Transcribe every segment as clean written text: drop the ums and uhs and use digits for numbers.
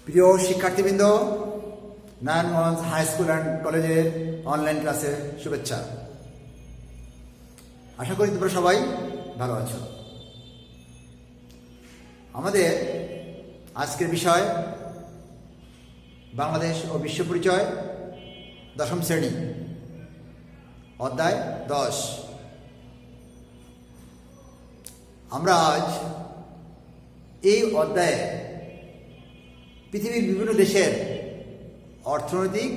প্রিয় শিক্ষার্থীবৃন্দ, Narayanganj high school and কলেজের অনলাইন ক্লাসে শুভেচ্ছা। আশা করি তোমরা সবাই ভালো আছো। আমাদের আজকের বিষয় বাংলাদেশ ও বিশ্ব পরিচয়, দশম শ্রেণী, অধ্যায় 10। আমরা আজ এই অধ্যায়ে পৃথিবীর বিভিন্ন দেশের অর্থনৈতিক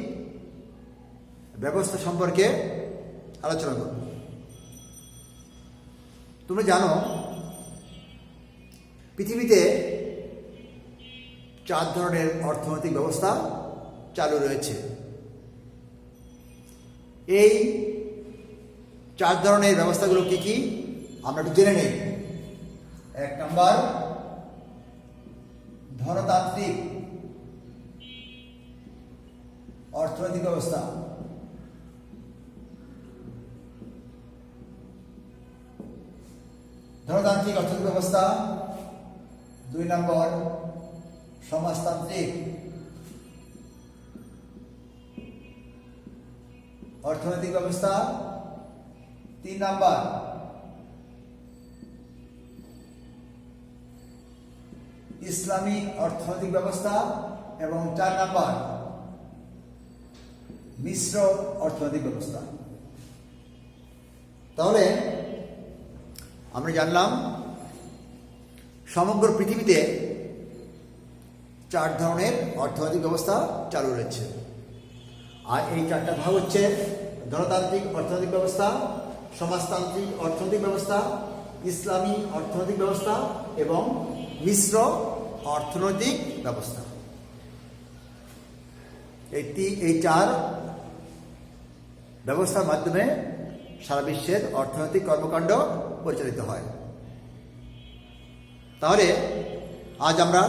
ব্যবস্থা সম্পর্কে আলোচনা করব। তোমরা জানো, পৃথিবীতে 4 ধরনের অর্থনৈতিক ব্যবস্থা চালু রয়েছে। এই 4 ধরনের ব্যবস্থাগুলো কি কি আমরা একটু জেনে নেই। 1 নম্বর, ধনতান্ত্রিক অর্থনৈতিক ব্যবস্থা। ধনতান্ত্রিক অর্থনৈতিক ব্যবস্থা। 2 নম্বর, সমাজতান্ত্রিক অর্থনৈতিক ব্যবস্থা। 3 নম্বর, ইসলামী অর্থনৈতিক ব্যবস্থা। এবং 4 নম্বর, মিশ্র অর্থনৈতিক ব্যবস্থা। তাহলে আমরা জানলাম সমগ্র পৃথিবীতে 4 ধরনের অর্থনৈতিক ব্যবস্থা চালু রয়েছে। আর এই 4টা ভাগ হচ্ছে ধনতান্ত্রিক অর্থনৈতিক ব্যবস্থা, সমাজতান্ত্রিক অর্থনৈতিক ব্যবস্থা, ইসলামী অর্থনৈতিক ব্যবস্থা এবং মিশ্র অর্থনৈতিক ব্যবস্থা। এই 4 ব্যবস্থার মাধ্যমে সারা বিশ্বের অর্থনৈতিক কর্মকাণ্ড পরিচালিত হয়। তাহলে আজ আমরা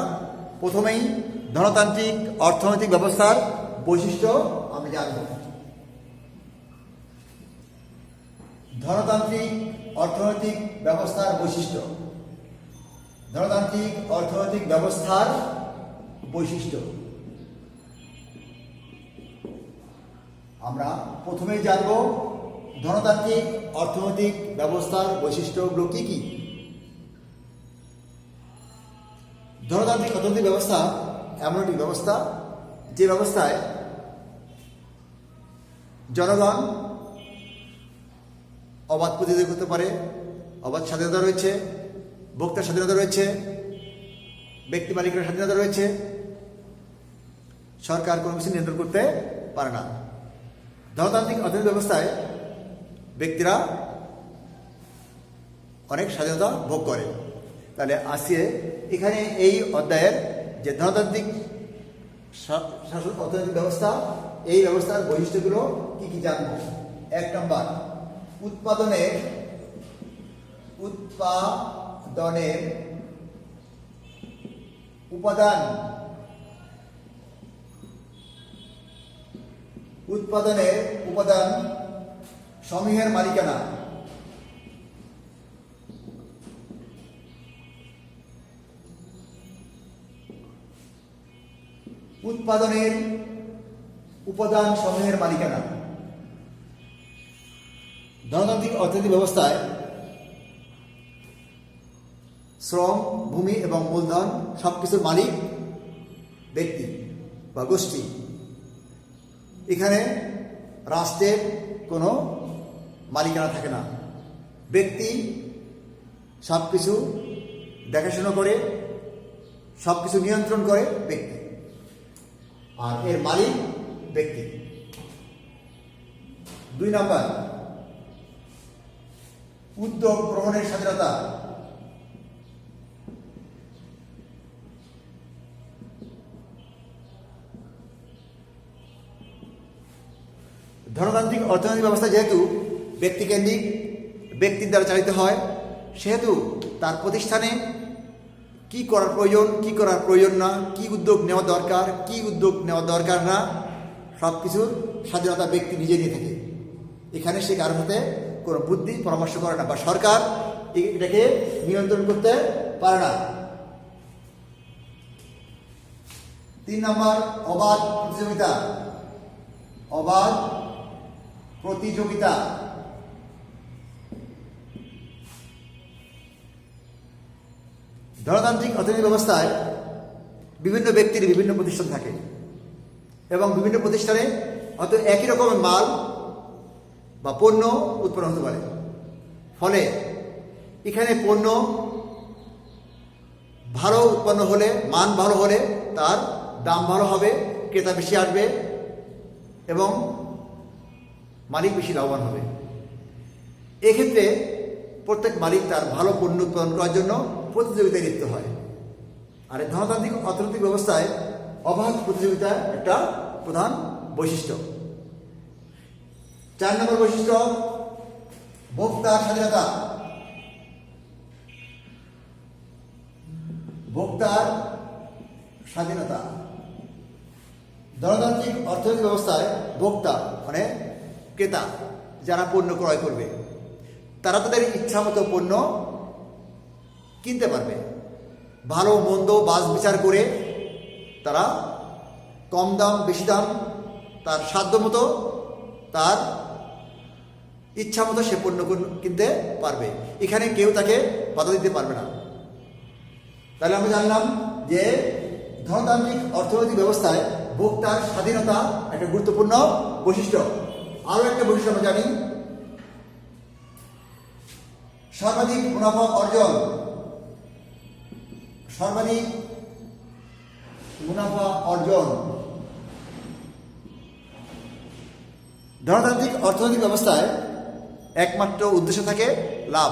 প্রথমেই ধনতান্ত্রিক অর্থনৈতিক ব্যবস্থার বৈশিষ্ট্য আমরা জানব। ধনতান্ত্রিক অর্থনৈতিক ব্যবস্থার বৈশিষ্ট্য। ধনতান্ত্রিক অর্থনৈতিক ব্যবস্থার বৈশিষ্ট্য আমরা প্রথমেই জানব ধনতান্ত্রিক অর্থনৈতিক ব্যবস্থার বৈশিষ্ট্যগুলো কি কি। ধনতান্ত্রিক অর্থনৈতিক ব্যবস্থা এমন একটি ব্যবস্থা যে ব্যবস্থায় জনগণ অবাধ প্রতিযোগিতা করতে পারে, অবাধ স্বাধীনতা রয়েছে, ভোক্তার স্বাধীনতা রয়েছে, ব্যক্তি মালিকের স্বাধীনতা রয়েছে, সরকার কোনো কিছু নিয়ন্ত্রণ করতে পারে না। ধনতান্ত্রিক অর্থনৈতিক ব্যবস্থায় ব্যক্তিরা অনেক স্বাধীনতা ভোগ করে। তাহলে আজকে এখানে এই অধ্যায়ের যে ধনতান্ত্রিক শাসন অর্থনৈতিক ব্যবস্থা, এই ব্যবস্থার বৈশিষ্ট্যগুলো কি কি জানব। 1 নম্বর, উৎপাদনের উপাদান সমূহের মালিকানা। উৎপাদনের উপাদান সমূহের মালিকানা। ধনতান্ত্রিক অর্থনৈতিক ব্যবস্থায় শ্রম, ভূমি এবং মূলধন সবকিছুর মালিক ব্যক্তি বা গোষ্ঠী। এখানে রাষ্ট্রের কোনো মালিকানা থাকে না। ব্যক্তি সবকিছু দেখাশোনা করে, সবকিছু নিয়ন্ত্রণ করে ব্যক্তি, আর এর মালিক ব্যক্তি। 2 নম্বর, উদ্যোগ গ্রহণের স্বাধীনতা। ধনতান্ত্রিক অর্থনৈতিক ব্যবস্থা যেহেতু ব্যক্তিকেন্দ্রিক, ব্যক্তির দ্বারা চালিত হয়, সেহেতু তার প্রতিষ্ঠানে কি করার প্রয়োজন, কি করার প্রয়োজন না, কি উদ্যোগ নেওয়া দরকার, কি উদ্যোগ নেওয়া দরকার না, সব কিছুর স্বাধীনতা ব্যক্তি নিজে নিয়ে থাকে। এখানে সে কারোর সাথে কোনো বুদ্ধি পরামর্শ করে না, বা সরকার এটাকে নিয়ন্ত্রণ করতে পারে না। 3 নম্বর অবাধ প্রতিযোগিতা। অবাধ প্রতিযোগিতা। ধনতান্ত্রিক অর্থনৈতিক ব্যবস্থায় বিভিন্ন ব্যক্তির বিভিন্ন প্রতিষ্ঠান থাকে এবং বিভিন্ন প্রতিষ্ঠানে হয়তো একই রকমের মাল বা পণ্য উৎপন্ন হতে পারে। ফলে এখানে পণ্য ভালো উৎপন্ন হলে, মান ভালো হলে তার দাম ভালো হবে, ক্রেতা বেশি আসবে এবং মালিক বেশি লাভবান হবে। এক্ষেত্রে প্রত্যেক মালিক তার ভালো পণ্য উৎপাদন করার জন্য প্রতিযোগিতায় লিপ্ত হয়। আর এই ধনতান্ত্রিক অর্থনৈতিক ব্যবস্থায় অবাধ প্রতিযোগিতা একটা প্রধান বৈশিষ্ট্য। 4 নম্বর বৈশিষ্ট্য ভোক্তার স্বাধীনতা। ভোক্তার স্বাধীনতা। ধনতান্ত্রিক অর্থনৈতিক ব্যবস্থায় ভোক্তা মানে ক্রেতা যারা পণ্য ক্রয় করবে তারা তাদের ইচ্ছামতো পণ্য কিনতে পারবে। ভালো মন্দ বাছ বিচার করে তারা কম দাম বেশি দাম তার সাধ্য মতো তার ইচ্ছা মতো সে পণ্য কিনতে পারবে। এখানে কেউ তাকে বাধা দিতে পারবে না। তাহলে আমরা জানলাম যে ধনতান্ত্রিক অর্থনৈতিক ব্যবস্থায় ভোক্তার স্বাধীনতা একটা গুরুত্বপূর্ণ বৈশিষ্ট্য। আরও একটা বৈশিষ্ট্য আমরা জানি, সর্বাধিক মুনাফা অর্জন। সর্বাধিক মুনাফা অর্জন। ধনতান্ত্রিক অর্থনৈতিক ব্যবস্থায় একমাত্র উদ্দেশ্য থাকে লাভ।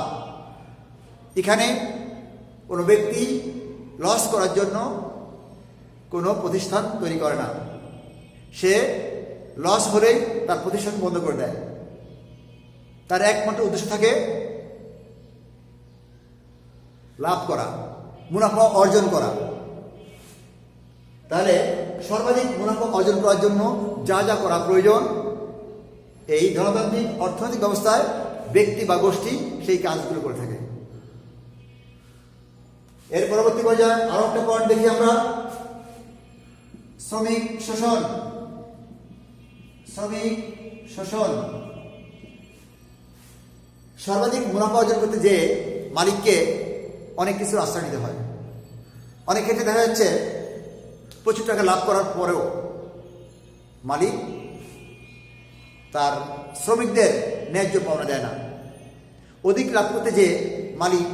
এখানে কোনো ব্যক্তি লস করার জন্য কোনো প্রতিষ্ঠান তৈরি করে না। সে লস হলেই তার প্রতিষ্ঠান বন্ধ করে দেয়। তার একমাত্র উদ্দেশ্য থাকে লাভ করা, মুনাফা অর্জন করা। তাহলে সর্বাধিক মুনাফা অর্জন করার জন্য যা যা করা প্রয়োজন এই ধনতান্ত্রিক অর্থনৈতিক ব্যবস্থায় ব্যক্তি বা গোষ্ঠী সেই কাজগুলো করে থাকে। এর পরবর্তী পর্যায়ে আরো একটা পয়েন্ট দেখি আমরা, শ্রমিক শোষণ। শ্রমিক শোষণ। সর্বাধিক মুনাফা অর্জন করতে যে মালিককে অনেক কিছু আশ্রয় নিতে হয়। অনেক ক্ষেত্রে দেখা যাচ্ছে প্রচুর টাকা লাভ করার পরেও মালিক তার শ্রমিকদের ন্যায্য পাওনা দেয় না। অধিক লাভ করতে যে মালিক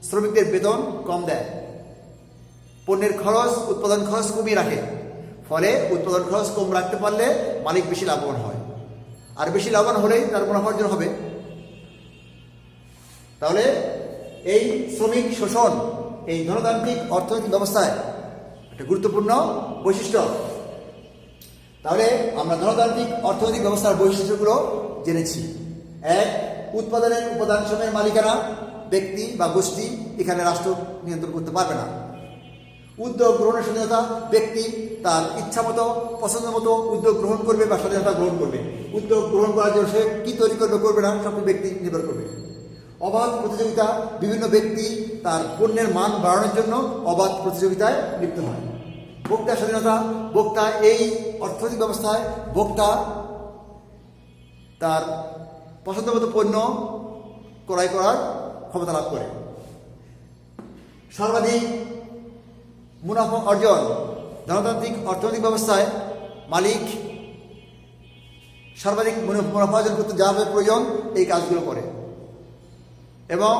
শ্রমিকদের বেতন কম দেয়, পণ্যের খরচ উৎপাদন খরচ কমিয়ে রাখে। ফলে উৎপাদন খরচ কম রাখতে পারলে মালিক বেশি লাভবান হয়, আর বেশি লাভবান হলেই তার মুনাফা অর্জন হবে। তাহলে এই শ্রমিক শোষণ এই ধনতান্ত্রিক অর্থনৈতিক ব্যবস্থায় একটা গুরুত্বপূর্ণ বৈশিষ্ট্য। তাহলে আমরা ধনতান্ত্রিক অর্থনৈতিক ব্যবস্থার বৈশিষ্ট্যগুলো জেনেছি। 1, উৎপাদনের উপাদান সমূহের মালিকানা ব্যক্তি বা গোষ্ঠী, এখানে রাষ্ট্র নিয়ন্ত্রণ করতে পারবে না। উদ্যোগ গ্রহণের স্বাধীনতা, ব্যক্তি তার ইচ্ছা মতো পছন্দ মতো উদ্যোগ গ্রহণ করবে বা স্বাধীনতা গ্রহণ করবে। উদ্যোগ গ্রহণ করার জন্য সে কি তৈরি করবে করবে না সব ব্যক্তি নির্ভর করবে। অবাধ প্রতিযোগিতা, বিভিন্ন ব্যক্তি তার পণ্যের মান বাড়ানোর জন্য অবাধ প্রতিযোগিতায় লিপ্ত হয়। ভোক্তার স্বাধীনতা, ভোক্তা এই অর্থনৈতিক ব্যবস্থায় ভোক্তা তার পছন্দ মতো পণ্য ক্রয় করার ক্ষমতা লাভ করে। সর্বাধিক মুনাফা অর্জন, ধনতান্ত্রিক অর্থনৈতিক ব্যবস্থায় মালিক সর্বাধিক মুনাফা অর্জন করতে যা প্রয়োজন এই কাজগুলো করে এবং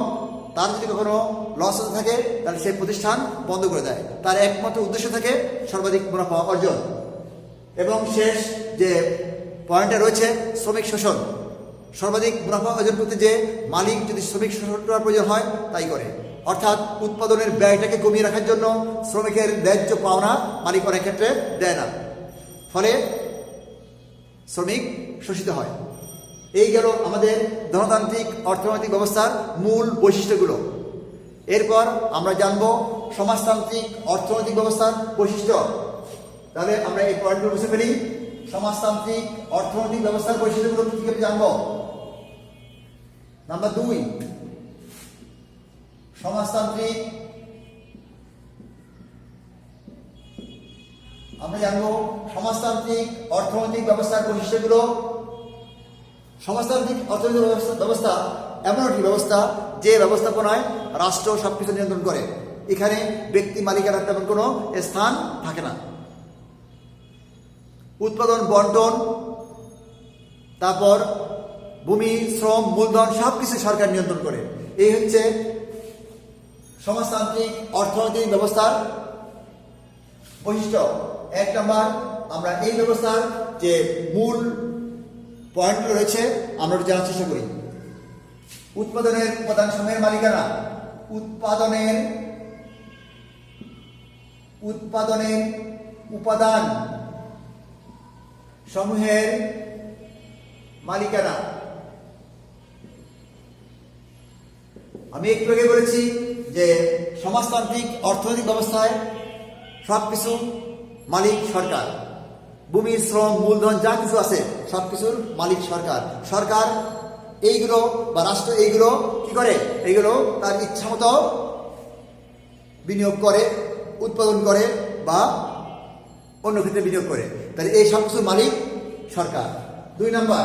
তার যদি কখনো লস হতে থাকে তাহলে সেই প্রতিষ্ঠান বন্ধ করে দেয়। তার একমাত্র উদ্দেশ্য থাকে সর্বাধিক মুনাফা অর্জন। এবং শেষ যে পয়েন্টে রয়েছে শ্রমিক শোষণ। সর্বাধিক মুনাফা অর্জন করতে যে মালিক যদি শ্রমিক শোষণ করার প্রয়োজন হয় তাই করে, অর্থাৎ উৎপাদনের ব্যয়টাকে কমিয়ে রাখার জন্য শ্রমিকের ন্যায্য পাওনা মালিক অনেক ক্ষেত্রে দেয় না, ফলে শ্রমিক শোষিত হয়। এই গেল আমাদের ধনতান্ত্রিক অর্থনৈতিক ব্যবস্থার মূল বৈশিষ্ট্যগুলো। এরপর আমরা জানব সমাজতান্ত্রিক অর্থনৈতিক ব্যবস্থার বৈশিষ্ট্য। তাহলে আমরা এই পয়েন্টগুলো বুঝে ফেলি। সমাজতান্ত্রিক অর্থনৈতিক ব্যবস্থার বৈশিষ্ট্যগুলো কি জানব। নাম্বার 2, সমাজতান্ত্রিক আমরা জানবো সমাজতান্ত্রিক অর্থনৈতিক ব্যবস্থার বৈশিষ্ট্যগুলো। সমাজতান্ত্রিক অর্থনৈতিক ব্যবস্থা এমন একটি ব্যবস্থা যে ব্যবস্থাপনায় রাষ্ট্র সবকিছু নিয়ন্ত্রণ করে। এখানে ব্যক্তি মালিকানার তেমন কোনো স্থান থাকে না। উৎপাদন বন্টন, তারপর ভূমি, শ্রম, মূলধন সবকিছু সরকার নিয়ন্ত্রণ করে। এই হচ্ছে সমাজতান্ত্রিক অর্থনৈতিক ব্যবস্থার বৈশিষ্ট্য। 1 নম্বর, আমরা এই ব্যবস্থার যে মূল পয়েন্টগুলো রয়েছে আমরা জানার চেষ্টা করি। উৎপাদনের উপাদান সমূহের মালিকানা। উৎপাদনের উপাদান সমূহের মালিকানা। আমি একটু আগে বলেছি যে সমাজতান্ত্রিক অর্থনৈতিক ব্যবস্থায় সবকিছু মালিক সরকার। ভূমি, শ্রম, মূলধন যা কিছু আছে সবকিছুর মালিক সরকার। সরকার এইগুলো বা রাষ্ট্র এইগুলো কি করে? এইগুলো তার ইচ্ছা মতো বিনিয়োগ করে, উৎপাদন করে বা অন্য ক্ষেত্রে বিনিয়োগ করে। তাহলে এই সবকিছু মালিক সরকার। 2 নম্বর,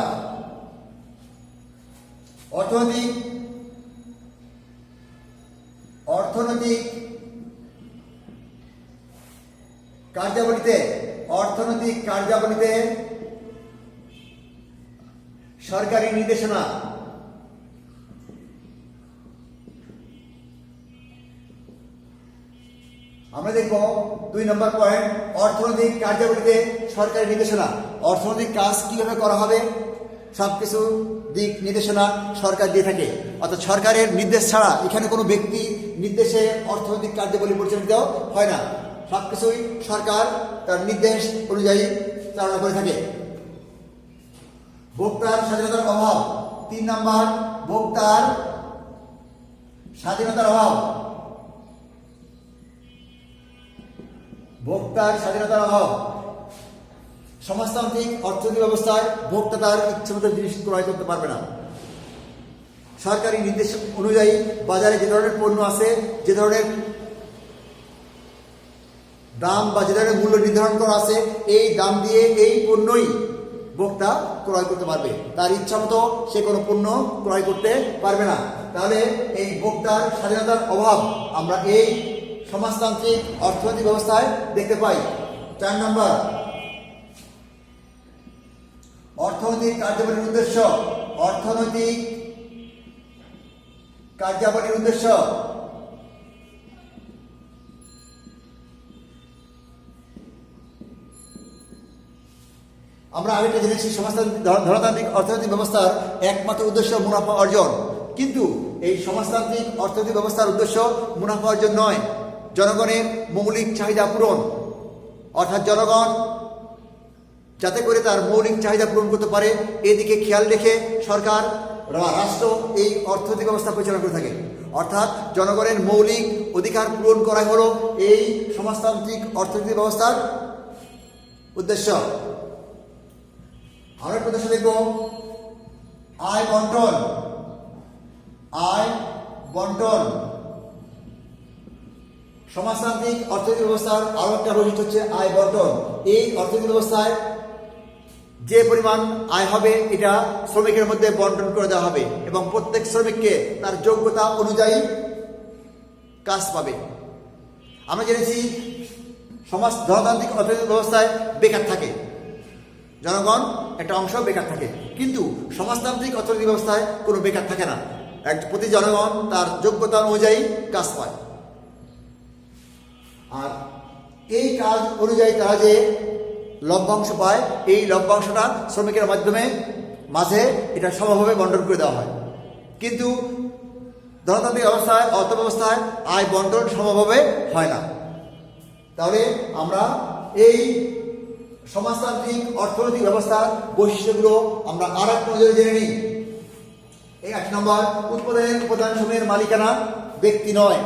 অর্থনৈতিক কার্যাবলীতে সরকারি নির্দেশনা। আমরা দেখব 2 নম্বর পয়েন্ট, অর্থনৈতিক কার্যাবলীতে সরকারি নির্দেশনা। অর্থনৈতিক কাজ কিভাবে করা হবে সবকিছু দিক নির্দেশনা সরকার দিয়ে থাকে। অর্থাৎ সরকারের নির্দেশ ছাড়া এখানে কোনো ব্যক্তি নির্দেশে অর্থনৈতিক কার্যাবলী পরিচালিত হয় না। সবকিছুই সরকার তার নির্দেশ অনুযায়ী চালনা করে থাকে। ভোক্তার স্বাধীনতার অভাব। 3 নম্বর, ভোক্তার স্বাধীনতার অভাব। সমাজতান্ত্রিক অর্থনৈতিক ব্যবস্থায় ভোক্তা তার ইচ্ছামতো জিনিস ক্রয় করতে পারবে না। সরকারি নির্দেশ অনুযায়ী বাজারে যে ধরনের পণ্য আছে, যে ধরনের দাম বা যে ধরনের মূল্য নির্ধারণ করা আছে, এই দাম দিয়ে এই পণ্যই ভোক্তা ক্রয় করতে পারবে। তার ইচ্ছা মতো সে কোনো পণ্য ক্রয় করতে পারবে না। তাহলে এই ভোক্তার স্বাধীনতার অভাব আমরা এই সমাজতান্ত্রিক অর্থনৈতিক ব্যবস্থায় দেখতে পাই। 4 নম্বর, অর্থনৈতিক কার্যাবলীর উদ্দেশ্য। আমরা আরেকটা জেনেছি সমাজতান্ত্রিক ধনতান্ত্রিক অর্থনৈতিক ব্যবস্থার একমাত্র উদ্দেশ্য মুনাফা অর্জন। কিন্তু এই সমাজতান্ত্রিক অর্থনৈতিক ব্যবস্থার উদ্দেশ্য মুনাফা অর্জন নয়, জনগণের মৌলিক চাহিদা পূরণ। অর্থাৎ জনগণ যাতে করে তার মৌলিক চাহিদা পূরণ করতে পারে এদিকে খেয়াল রেখে সরকার রাষ্ট্র এই অর্থনৈতিক ব্যবস্থা পরিচালনা করে থাকে। অর্থাৎ জনগণের মৌলিক অধিকার পূরণ করাই হলো এই সমাজতান্ত্রিক অর্থনৈতিক ব্যবস্থার উদ্দেশ্য। আমরা একটা উদ্দেশ্য দেখব আয় বন্টন। সমাজতান্ত্রিক অর্থনৈতিক ব্যবস্থার আরো একটা বৈশিষ্ট্য হচ্ছে আয় বন্টন। এই অর্থনৈতিক ব্যবস্থায় যে পরিমাণ আয় হবে এটা শ্রমিকের মধ্যে বন্টন করে দেওয়া হবে এবং প্রত্যেক শ্রমিককে তার যোগ্যতা অনুযায়ী কাজ পাবে। আমরা জেনেছি ধনতান্ত্রিক অর্থনৈতিক ব্যবস্থায় বেকার থাকে, জনগণ একটা অংশ বেকার থাকে, কিন্তু সমাজতান্ত্রিক অর্থনৈতিক ব্যবস্থায় কোনো বেকার থাকে না। প্রতি জনগণ তার যোগ্যতা অনুযায়ী কাজ পায়। আর এই কাজ অনুযায়ী তারা যে লভ্যাংশ পায়, এই লভ্যাংশটা শ্রমিকের মাঝে এটা সমভাবে বন্টন করে দেওয়া হয়। কিন্তু ধনতান্ত্রিক অবস্থায় অর্থব্যবস্থায় আয় বন্টন সমভাবে হয় না। তাহলে আমরা এই সমাজতান্ত্রিক অর্থনৈতিক ব্যবস্থার বৈশিষ্ট্যগুলো আমরা আর এক নজরে জেনে নিই। এই 8 নম্বর, উৎপাদনের উপাদান সমূহের মালিকানা ব্যক্তি নয়,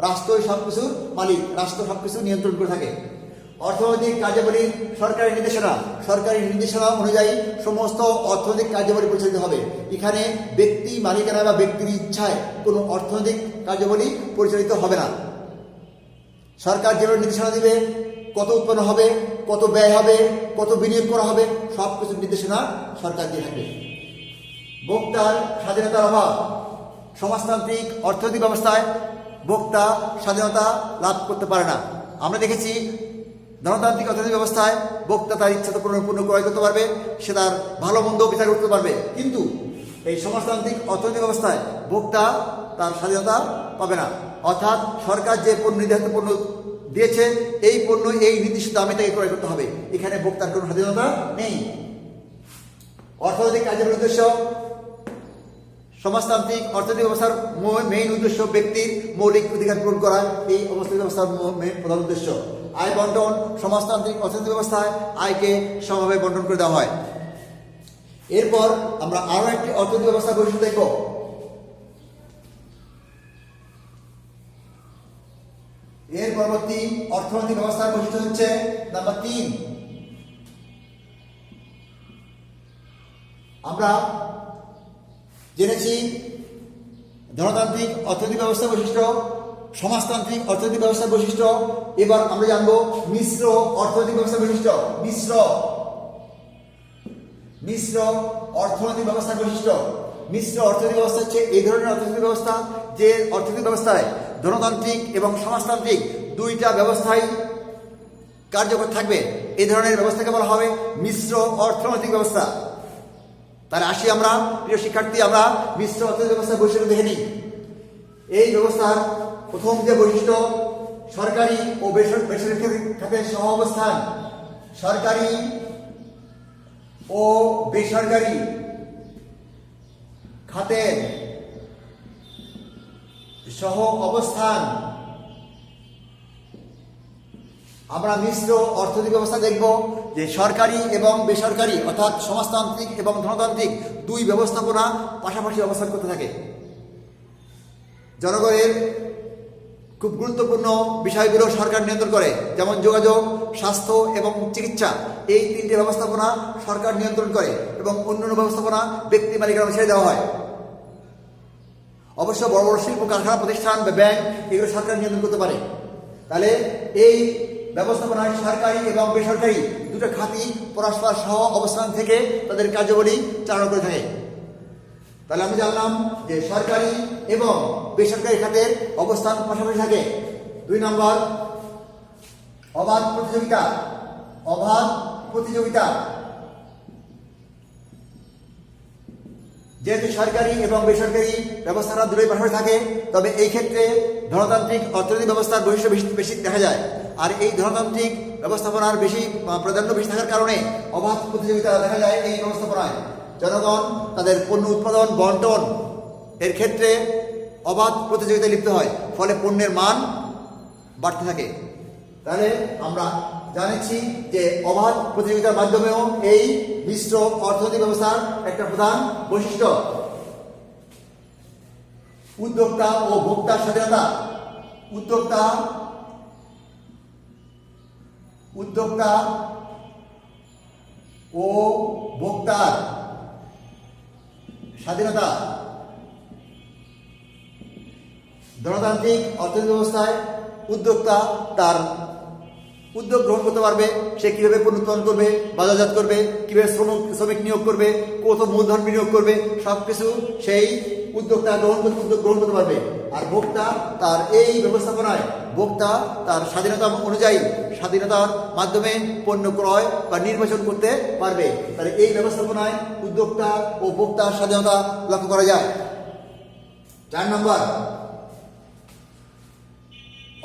রাষ্ট্রই সবকিছুর মালিক, রাষ্ট্র সবকিছু নিয়ন্ত্রণ করে থাকে। অর্থনৈতিক কার্যাবলীর সরকারি নির্দেশনা অনুযায়ী সমস্ত অর্থনৈতিক কার্যাবলী পরিচালিত হবে। এখানে ব্যক্তি মালিকানা বা ব্যক্তির ইচ্ছায় কোনো অর্থনৈতিক কার্যাবলী পরিচালিত হবে না। সরকার যেভাবে নির্দেশনা দিবে কত উৎপন্ন হবে, কত ব্যয় হবে, কত বিনিয়োগ করা হবে, সব কিছুর নির্দেশনা সরকার দিয়ে থাকবে। ভোক্তার স্বাধীনতার অভাব। সমাজতান্ত্রিক অর্থনৈতিক ব্যবস্থায় ভোক্তা স্বাধীনতা লাভ করতে পারে না। আমরা দেখেছি গণতান্ত্রিক অর্থনৈতিক ব্যবস্থায় ভোক্তা তার ইচ্ছা তো পণ্য ক্রয় করতে পারবে, সে তার ভালো মন্দ বিচার করতে পারবে, কিন্তু এই সমাজতান্ত্রিক অর্থনৈতিক ব্যবস্থায় ভোক্তা তার স্বাধীনতা পাবে না। অর্থাৎ সরকার যে পণ্য নির্ধারিত পণ্য দিয়েছে, এই পণ্য এই নির্দিষ্ট দামে তাকে ক্রয় করতে হবে, এখানে ভোক্তার কোনো স্বাধীনতা নেই। অর্থনৈতিক কার্যের উদ্দেশ্য। সমাজতান্ত্রিক অর্থনৈতিক ব্যবস্থার মেইন উদ্দেশ্য ব্যক্তির মৌলিক অধিকার পূরণ করা, এই অবস্থিত ব্যবস্থার প্রধান উদ্দেশ্য। আয় বন্টন। সমাজতান্ত্রিক অর্থনৈতিক ব্যবস্থায় আয়কে সমভাবে বন্টন করে দেওয়া হয়। এরপর আমরা আরো একটি অর্থনৈতিক ব্যবস্থার বৈশিষ্ট্য দেখব। এর পরবর্তী অর্থনৈতিক ব্যবস্থার বৈশিষ্ট্য হচ্ছে নাম্বার 3। আমরা জেনেছি ধনতান্ত্রিক অর্থনৈতিক ব্যবস্থার বৈশিষ্ট্য, সমাজতান্ত্রিক অর্থনৈতিক ব্যবস্থার বৈশিষ্ট্য। এবার আমরা জানবো মিশ্র অর্থনৈতিক ব্যবস্থার বৈশিষ্ট্য। মিশ্র অর্থনৈতিক ব্যবস্থার বৈশিষ্ট্য। মিশ্র অর্থনৈতিক ব্যবস্থা হচ্ছে এই ধরনের অর্থনৈতিক ব্যবস্থা যে অর্থনৈতিক ব্যবস্থায় ধনতান্ত্রিক এবং সমাজতান্ত্রিক দুইটা ব্যবস্থাই কার্যকর থাকবে। এই ধরনের ব্যবস্থাকে বলা হবে মিশ্র অর্থনৈতিক ব্যবস্থা। তাহলে আসি আমরা, প্রিয় শিক্ষার্থী, আমরা মিশ্র অর্থনৈতিক ব্যবস্থার বৈশিষ্ট্য দেখে নিই। এই ব্যবস্থার প্রথম যে বৈশিষ্ট্য, সরকারি ও বেসরকারি খাতের সহ অবস্থান। সরকারি ও বেসরকারি খাতের সহ অবস্থান। আমরা মিশ্র অর্থনৈতিক ব্যবস্থা দেখব যে সরকারি এবং বেসরকারি অর্থাৎ সমাজতান্ত্রিক এবং ধনতান্ত্রিক দুই ব্যবস্থাপনা পাশাপাশি অবস্থান করতে থাকে। জনগণের খুব গুরুত্বপূর্ণ বিষয়গুলো সরকার নিয়ন্ত্রণ করে, যেমন যোগাযোগ, স্বাস্থ্য এবং চিকিৎসা। এই তিনটে ব্যবস্থাপনা সরকার নিয়ন্ত্রণ করে এবং অন্যান্য ব্যবস্থাপনা ব্যক্তি মালিকানা ছেড়ে দেওয়া হয়। অবশ্য বড় বড় শিল্প কারখানা প্রতিষ্ঠান বা ব্যাংক এগুলো সরকার নিয়ন্ত্রণ করতে পারে। তাহলে এই ব্যবস্থাপনায় সরকারি এবং বেসরকারি দুটো খাতই পরস্পর সহ অবস্থান থেকে তাদের কার্যাবলী চালনা করে থাকে। তাহলে আমি জানলাম যে সরকারি এবং বেসরকারি খাতের অবস্থান পাশাপাশি থাকে। 2 নম্বর, অবাধ প্রতিযোগিতা। অবাধ প্রতিযোগিতা। যেহেতু সরকারি এবং বেসরকারি ব্যবস্থাটা দুটোই পাশাপাশি থাকে, তবে এই ক্ষেত্রে ধনতান্ত্রিক অর্থনৈতিক ব্যবস্থার বৈশিষ্ট্য বেশি দেখা যায়। আর এই ধনতান্ত্রিক ব্যবস্থাপনার প্রাধান্য বেশি থাকার কারণে অবাধ প্রতিযোগিতা দেখা যায় এই ব্যবস্থাপনায়। জনগণ তাদের পণ্য উৎপাদন বন্টন এর ক্ষেত্রে অবাধ প্রতিযোগিতায় লিপ্ত হয়, ফলে পণ্যের মান বাড়তে থাকে। তাহলে আমরা জানিছি যে অবাধ প্রতিযোগিতার মাধ্যমেও এই মিশ্র অর্থনৈতিক ব্যবস্থার একটা প্রধান বৈশিষ্ট্য। উদ্যোক্তা ও ভোক্তার স্বাধীনতা। উদ্যোক্তা ও ভোক্তার স্বাধীনতা। ধনতান্ত্রিক অর্থনৈতিক ব্যবস্থায় উদ্যোক্তা তার উদ্যোগ গ্রহণ করতে পারবে, সে কিভাবে পণ্য উৎপাদন করবে, বাজারজাত করবে, কিভাবে শ্রমিক নিয়োগ করবে, কত মূলধন বিনিয়োগ করবে, সবকিছু সেই উদ্যোক্তা উদ্যোগ গ্রহণ করতে পারবে। আর ভোক্তা তার এই ব্যবস্থাপনায় ভোক্তা তার স্বাধীনতা অনুযায়ী স্বাধীনতার মাধ্যমে পণ্য ক্রয় বা নির্বাচন করতে পারবে। তাহলে এই ব্যবস্থাপনায় উদ্যোক্তা ও ভোক্তার স্বাধীনতা লক্ষ্য করা যায়। 4 নম্বর,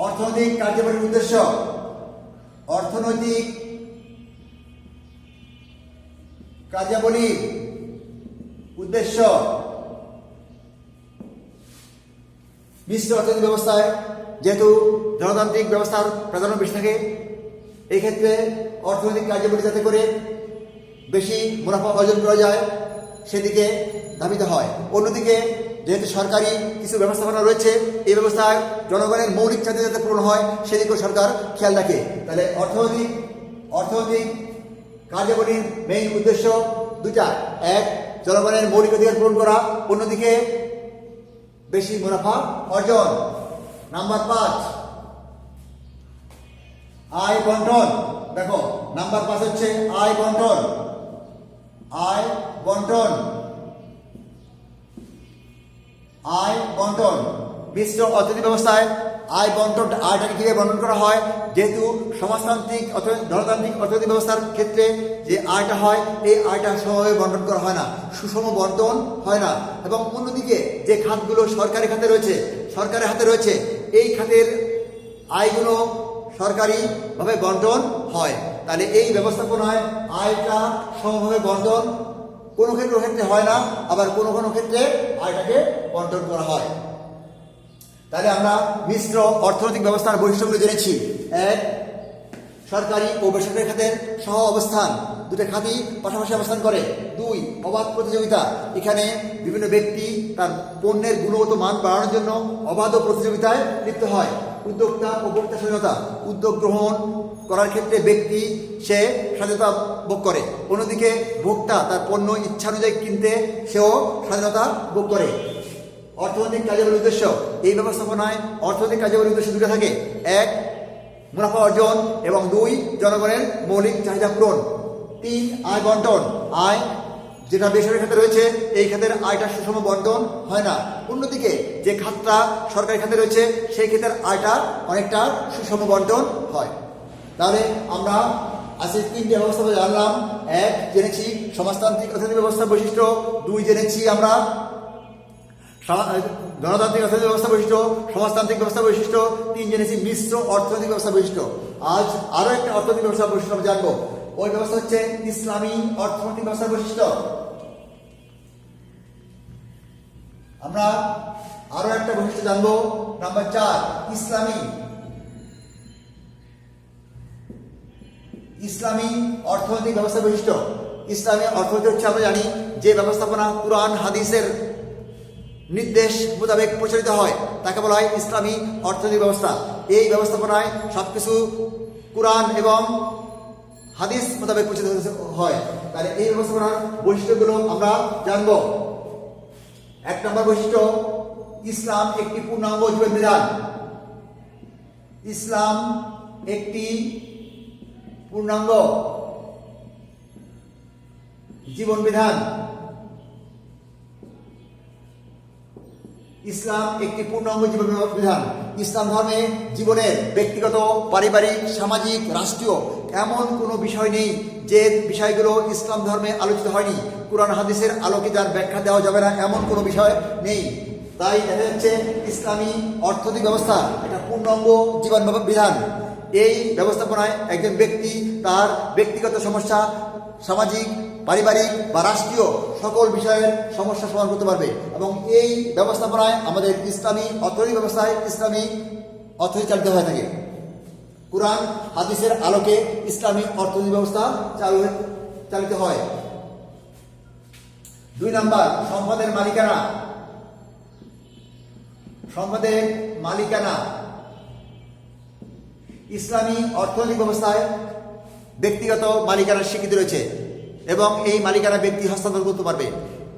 অর্থনৈতিক কার্যকরীর উদ্দেশ্য। অর্থনৈতিক কার্যাবলীর উদ্দেশ্য। মিশ্র অর্থনৈতিক ব্যবস্থায় যেহেতু ধনতান্ত্রিক ব্যবস্থার প্রাধান্য বেশি থাকে, এই ক্ষেত্রে অর্থনৈতিক কার্যাবলী যাতে করে বেশি মুনাফা অর্জন করা যায় সেদিকে ধাবিত হয়। অন্যদিকে যেহেতু সরকারি কিছু ব্যবস্থাপনা রয়েছে, এই ব্যবস্থায় জনগণের মৌলিক চাহিদা যাতে পূরণ হয় সেদিকেও সরকার খেয়াল রাখে। তাহলে অর্থনৈতিক কার্যাবলীর মেইন উদ্দেশ্য দুটা, এক জনগণের মৌলিক অধিকার পূরণ করা, অন্যদিকে বেশি মুনাফা অর্জন। নাম্বার 5, আয় বন্টন, দেখো নাম্বার 5 হচ্ছে আয় বন্টন। আয় বন্টন, আয় বন্টন। মিশ্র অর্থনৈতিক ব্যবস্থায় আয় বন্টন, আয়টাকে কিভাবে বন্টন করা হয়, যেহেতু সমাজতান্ত্রিক ধনতান্ত্রিক অর্থনৈতিক ব্যবস্থার ক্ষেত্রে যে আয়টা হয়, এই আয়টা সমভাবে বন্টন করা হয় না, সুষম বন্টন হয় না। এবং অন্যদিকে যে খাতগুলো সরকারি খাতে রয়েছে, সরকারের হাতে রয়েছে, এই খাতের আয়গুলো সরকারিভাবে বন্টন হয়। তাহলে এই ব্যবস্থাপনায় আয়টা সমভাবে বন্টন কোনো ক্ষেত্রে হয় না, আবার কোনো কোনো ক্ষেত্রে আয়টাকে বন্টন করা হয়। তাহলে আমরা মিশ্র অর্থনৈতিক ব্যবস্থার বৈশিষ্ট্যগুলো জেনেছি। 1, সরকারি ও বেসরকারি খাতের সহ অবস্থান, দুটো খাতই পাশাপাশি অবস্থান করে। 2, অবাধ প্রতিযোগিতা, এখানে বিভিন্ন ব্যক্তি তার পণ্যের গুণগত মান বাড়ানোর জন্য অবাধ প্রতিযোগিতায় লিপ্ত হয়। উদ্যোক্তা ও ভোক্তা স্বাধীনতা, উদ্যোগ গ্রহণ করার ক্ষেত্রে ব্যক্তি সে স্বাধীনতা ভোগ করে, অন্যদিকে ভোক্তা তার পণ্য ইচ্ছানুযায়ী কিনতে সেও স্বাধীনতা ভোগ করে। অর্থনৈতিক কার্যাবলীর উদ্দেশ্য, এই ব্যবস্থাপনায় অর্থনৈতিক কার্যাবলীর উদ্দেশ্য দুটো থাকে। 1, মুনাফা অর্জন, এবং 2, জনগণের মৌলিক চাহিদা পূরণ। 3, আয় বন্টন, আয় যেটা বেসরকারি খাতে রয়েছে, এই খাতের আয়টা সুষম বন্টন হয় না, অন্যদিকে যে খাতটা সরকারি খাতে রয়েছে সেই ক্ষেত্রের আয়টা অনেকটা সুষম বন্টন হয়। তাহলে আমরা আজকে 3টে ব্যবস্থা জানলাম। 1, জেনেছি সমাজতান্ত্রিক অর্থনৈতিক ব্যবস্থার বৈশিষ্ট্য। 2, জেনেছি আমরা গণতান্ত্রিক অর্থনৈতিক ব্যবস্থা বৈশিষ্ট্য, সমাজতান্ত্রিক ব্যবস্থা বৈশিষ্ট্য। 3, জেনেছি মিশ্র অর্থনৈতিক ব্যবস্থা বৈশিষ্ট্য। আজ আরো একটা অর্থনৈতিক ব্যবস্থা বৈশিষ্ট্য আমরা জানবো। ওই ব্যবস্থা হচ্ছে ইসলামী অর্থনৈতিক ব্যবস্থা বৈশিষ্ট্য। আমরা আরো একটা বৈশিষ্ট্য জানবো, নাম্বার 4, ইসলামী অর্থনৈতিক ব্যবস্থা বৈশিষ্ট্য। ইসলামী অর্থনীতি হচ্ছে, আমরা জানি, যে ব্যবস্থাপনা কুরআন হাদিসের নির্দেশ মোতাবেক প্রচলিত হয় তাকে বলা হয় ইসলামী অর্থনৈতিক ব্যবস্থা। এই ব্যবস্থাপনায় সবকিছু কুরআন এবং হাদিস মোতাবেক প্রচলিত হয়। তাহলে এই ব্যবস্থাপনার বৈশিষ্ট্যগুলো আমরা জানবো। 1 নম্বর বৈশিষ্ট্য, ইসলাম একটি পূর্ণাঙ্গ জীবন বিধান। ইসলাম একটি পূর্ণাঙ্গ জীবন বিধান। ইসলাম একটি পূর্ণাঙ্গ জীবন বিধান। ইসলাম ধর্মে জীবনের ব্যক্তিগত, পারিবারিক, সামাজিক, রাষ্ট্রীয় এমন কোনো বিষয় নেই যে বিষয়গুলো ইসলাম ধর্মে আলোচিত হয়নি। কুরআন হাদিসের আলোকে যার ব্যাখ্যা দেওয়া যাবে না এমন কোনো বিষয় নেই। তাই দেখা যাচ্ছে ইসলামী অর্থনৈতিক ব্যবস্থা একটা পূর্ণাঙ্গ জীবন বিধান। এই ব্যবস্থাপনায় একজন ব্যক্তি তার ব্যক্তিগত সমস্যা, সামাজিক, পারিবারিক বা রাষ্ট্রীয় সকল বিষয়ের সমস্যা সমাধান করতে পারবে। এবং এই ব্যবস্থাপনায় আমাদের ইসলামী অর্থনৈতিক ব্যবস্থায় ইসলামী অর্থনীতি চালিত হয়ে থাকে। কুরআন হাদিসের আলোকে ইসলামী অর্থনৈতিক ব্যবস্থা চালিত হয়। 2 নম্বর, সম্পদের মালিকানা। সম্পদের মালিকানা, ইসলামী অর্থনৈতিক ব্যবস্থায় ব্যক্তিগত মালিকানার স্বীকৃতি রয়েছে এবং এই মালিকানা ব্যক্তি হস্তান্তর করতে পারবে।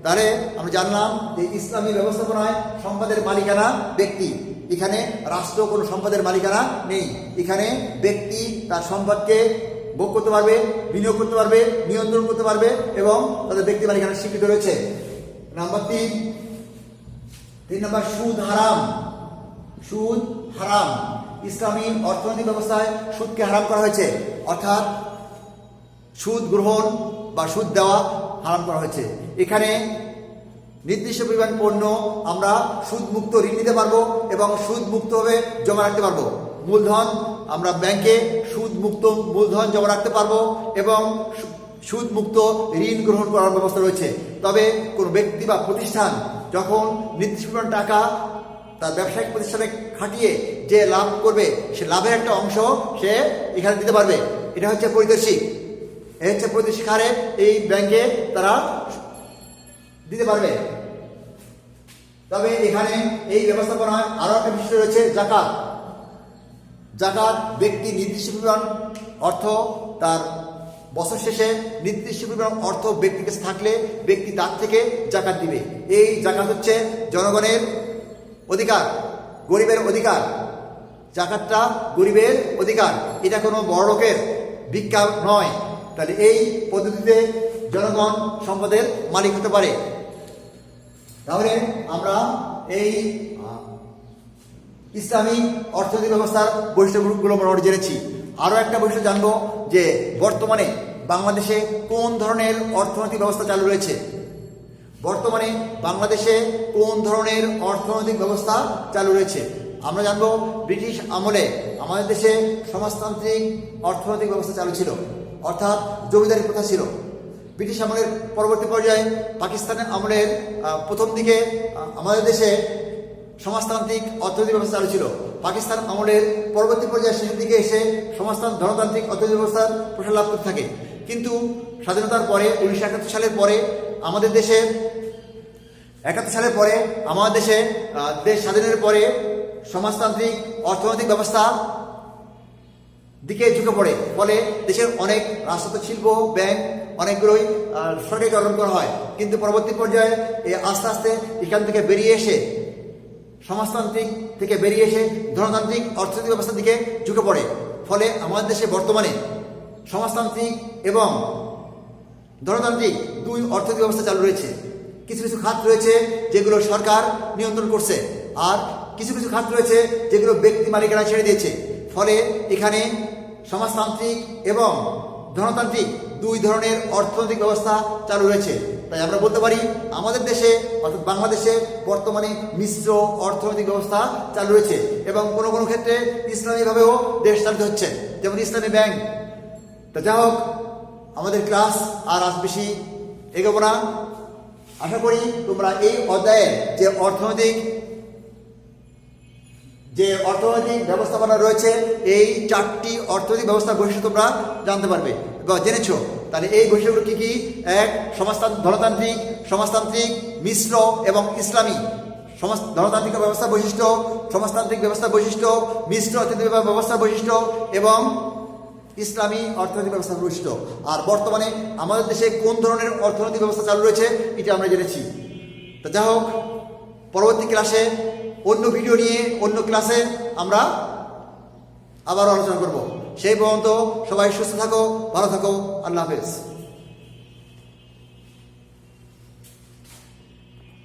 তাহলে আমরা জানলাম যে ইসলামী ব্যবস্থাপনায় সম্পদের মালিকানা ব্যক্তি। এখানে রাষ্ট্র কোনো সম্পদের মালিকানা নেই। এখানে ব্যক্তি তার সম্পদকে ভোগ করতে পারবে, বিনিয়োগ করতে পারবে, নিয়ন্ত্রণ করতে পারবে এবং তাদের ব্যক্তি মালিকানার স্বীকৃতি রয়েছে। নাম্বার 3 নম্বর, সুদ হারাম। সুদ হারাম, ইসলামী অর্থনৈতিক ব্যবস্থায় সুদকে হারাম করা হয়েছে, অর্থাৎ সুদ গ্রহণ বা সুদ দেওয়া হারাম করা হয়েছে। এখানে নির্দিষ্ট পরিমাণ পণ্য আমরা সুদ মুক্ত ঋণ নিতে পারবো এবং সুদ মুক্তভাবে জমা রাখতে পারবো। মূলধন আমরা ব্যাংকে সুদ মুক্ত মূলধন জমা রাখতে পারবো এবং সুদ মুক্ত ঋণ গ্রহণ করার ব্যবস্থা রয়েছে। তবে কোনো ব্যক্তি বা প্রতিষ্ঠান যখন নির্দিষ্ট পরিমাণ টাকা তার ব্যবসায়িক প্রতিষ্ঠানে খাটিয়ে যে লাভ করবে, সে লাভের একটা অংশ সে এখানে দিতে পারবে। এটা হচ্ছে পরিদর্শিক। এই হচ্ছে পরিদর্শিক হারে এই ব্যাংকে তারা দিতে পারবে। তবে এখানে এই ব্যবস্থাপনায় আরো একটা বিষয় রয়েছে, জাকাত। জাকাত ব্যক্তি নির্দিষ্ট পরিমাণ অর্থ তার বছর শেষে নির্দিষ্ট পরিমাণ অর্থ ব্যক্তির কাছে থাকলে ব্যক্তি তার থেকে জাকাত দিবে। এই জাকাত হচ্ছে জনগণের অধিকার, গরিবের অধিকার। জাকাতটা গরিবের অধিকার, এটা কোনো বড় লোকের ভিক্ষা নয়। তাহলে এই পদ্ধতিতে জনগণ সম্পদের মালিক হতে পারে। তাহলে আমরা এই ইসলামী অর্থনৈতিক ব্যবস্থার বৈশিষ্ট্যগুলো মোটামুটি জেনেছি। আরও একটা বৈশিষ্ট্য জানবো যে বর্তমানে বাংলাদেশে কোন ধরনের অর্থনৈতিক ব্যবস্থা চালু রয়েছে। বর্তমানে বাংলাদেশে কোন ধরনের অর্থনৈতিক ব্যবস্থা চালু রয়েছে আমরা জানবো। ব্রিটিশ আমলে আমাদের দেশে সমাজতান্ত্রিক অর্থনৈতিক ব্যবস্থা চালু ছিল, অর্থাৎ জমিদারি প্রথা ছিল। ব্রিটিশ আমলের পরবর্তী পর্যায়ে পাকিস্তানের আমলের প্রথম দিকে আমাদের দেশে সমাজতান্ত্রিক অর্থনৈতিক ব্যবস্থা চালু ছিল। পাকিস্তান আমলের পরবর্তী পর্যায়ে শেষের দিকে এসে ধনতান্ত্রিক অর্থনৈতিক ব্যবস্থার প্রসার লাভ করতে থাকে। কিন্তু স্বাধীনতার পরে 1971 সালের পরে আমাদের দেশে 71 সালের পরে আমাদের দেশে দেশ স্বাধীনের পরে সমাজতান্ত্রিক অর্থনৈতিক ব্যবস্থা দিকে ঝুঁকে পড়ে। ফলে দেশের অনেক রাষ্ট্রায়ত্ত শিল্প, ব্যাংক অনেকগুলোই সরকারিকরণ করা হয়। কিন্তু পরবর্তী পর্যায়ে আস্তে আস্তে এখান থেকে বেরিয়ে এসে সমাজতান্ত্রিক থেকে বেরিয়ে এসে ধনতান্ত্রিক অর্থনৈতিক ব্যবস্থার দিকে ঝুঁকে পড়ে। ফলে আমাদের দেশে বর্তমানে সমাজতান্ত্রিক এবং ধনতান্ত্রিক দুই অর্থনৈতিক ব্যবস্থা চালু রয়েছে। কিছু কিছু খাত রয়েছে যেগুলো সরকার নিয়ন্ত্রণ করছে, আর কিছু কিছু খাত রয়েছে যেগুলো ব্যক্তি মালিকানা ছেড়ে দিয়েছে। ফলে এখানে সমাজতান্ত্রিক এবং ধনতান্ত্রিক দুই ধরনের অর্থনৈতিক ব্যবস্থা চালু রয়েছে। তাই আমরা বলতে পারি আমাদের দেশে অর্থাৎ বাংলাদেশে বর্তমানে মিশ্র অর্থনৈতিক ব্যবস্থা চালু রয়েছে এবং কোনো কোনো ক্ষেত্রে ইসলামীভাবেও দেশ চালিত হচ্ছে, যেমন ইসলামী ব্যাংক। তা যা হোক, আমাদের ক্লাস আর আজ বেশি এগোবো না। আশা করি তোমরা এই অধ্যায়ের যে অর্থনৈতিক ব্যবস্থাপনা রয়েছে, এই 4টি অর্থনৈতিক ব্যবস্থার বৈশিষ্ট্য তোমরা জানতে পারবে বা জেনেছো। তাহলে এই বৈশিষ্ট্যগুলো কি কি? এক, ধনতান্ত্রিক, সমাজতান্ত্রিক, মিশ্র এবং ইসলামী। ধনতান্ত্রিক ব্যবস্থার বৈশিষ্ট্য, সমাজতান্ত্রিক ব্যবস্থার বৈশিষ্ট্য, মিশ্র অর্থনৈতিক ব্যবস্থার বৈশিষ্ট্য এবং ইসলামী অর্থনৈতিক ব্যবস্থার বৈশিষ্ট্য। আর বর্তমানে আমাদের দেশে কোন ধরনের অর্থনৈতিক ব্যবস্থা চালু রয়েছে এটা আমরা জেনেছি। তো যা হোক, পরবর্তী ক্লাসে অন্য ভিডিও নিয়ে অন্য ক্লাসে আমরা আবারও আলোচনা করব। সেই পর্যন্ত সবাই সুস্থ থাকো, ভালো থাকো। আল্লাহ হাফেজ।